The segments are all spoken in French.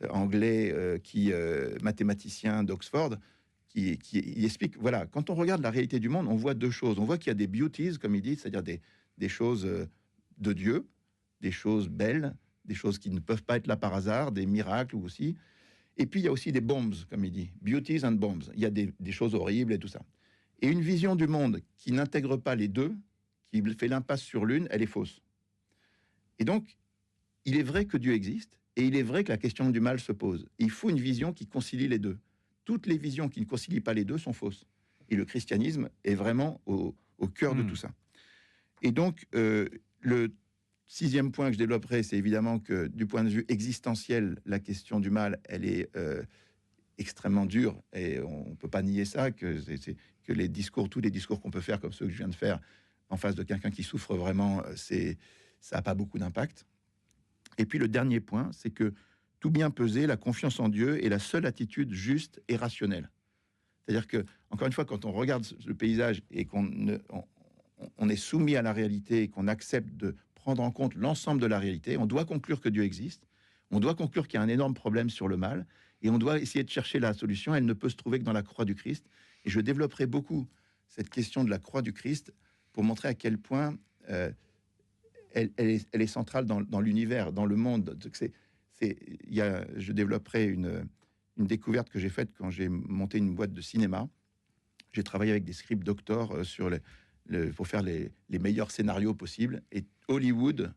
anglais, mathématicien d'Oxford, qui explique, voilà, quand on regarde la réalité du monde, on voit deux choses. On voit qu'il y a des beauties, comme il dit, c'est-à-dire des choses de Dieu, des choses belles, des choses qui ne peuvent pas être là par hasard, des miracles aussi. Et puis, il y a aussi des bombs, comme il dit, beauties and bombs. Il y a des choses horribles et tout ça. Et une vision du monde qui n'intègre pas les deux, qui fait l'impasse sur l'une, elle est fausse. Et donc, il est vrai que Dieu existe, et il est vrai que la question du mal se pose. Il faut une vision qui concilie les deux. Toutes les visions qui ne concilient pas les deux sont fausses. Et le christianisme est vraiment au cœur de tout ça. Et donc, le 6e point que je développerai, c'est évidemment que du point de vue existentiel, la question du mal, elle est extrêmement dure, et on ne peut pas nier ça, que tous les discours qu'on peut faire, comme ceux que je viens de faire, en face de quelqu'un qui souffre vraiment, ça n'a pas beaucoup d'impact. Et puis le dernier point, c'est que tout bien pesé, la confiance en Dieu est la seule attitude juste et rationnelle. C'est-à-dire que, encore une fois, quand on regarde le paysage et on est soumis à la réalité et qu'on accepte de prendre en compte l'ensemble de la réalité, on doit conclure que Dieu existe, on doit conclure qu'il y a un énorme problème sur le mal, et on doit essayer de chercher la solution. Elle ne peut se trouver que dans la croix du Christ. Et je développerai beaucoup cette question de la croix du Christ pour montrer à quel point elle est centrale dans l'univers, dans le monde. Je développerai une découverte que j'ai faite quand j'ai monté une boîte de cinéma. J'ai travaillé avec des script doctors pour faire les meilleurs scénarios possibles. Et Hollywood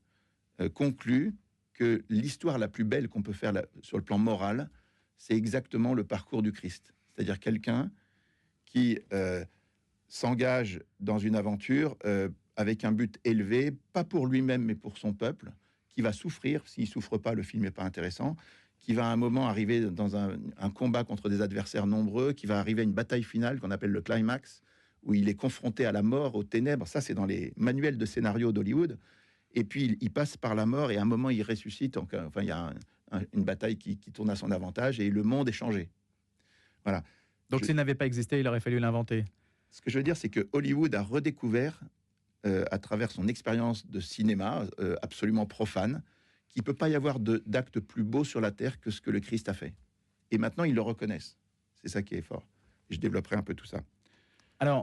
conclut que l'histoire la plus belle qu'on peut faire sur le plan moral, c'est exactement le parcours du Christ. C'est-à-dire quelqu'un qui s'engage dans une aventure avec un but élevé, pas pour lui-même, mais pour son peuple, qui va souffrir. S'il ne souffre pas, le film n'est pas intéressant. Qui va à un moment arriver dans un combat contre des adversaires nombreux, qui va arriver à une bataille finale qu'on appelle le climax, où il est confronté à la mort, aux ténèbres. Ça, c'est dans les manuels de scénario d'Hollywood. Et puis, il passe par la mort, et à un moment, il ressuscite. Enfin, il y a une bataille qui tourne à son avantage, et le monde est changé. Voilà. Donc, s'il n'avait pas existé, il aurait fallu l'inventer. Ce que je veux dire, c'est que Hollywood a redécouvert, à travers son expérience de cinéma absolument profane, qu'il ne peut pas y avoir d'acte plus beau sur la terre que ce que le Christ a fait. Et maintenant, ils le reconnaissent. C'est ça qui est fort. Je développerai un peu tout ça. Alors,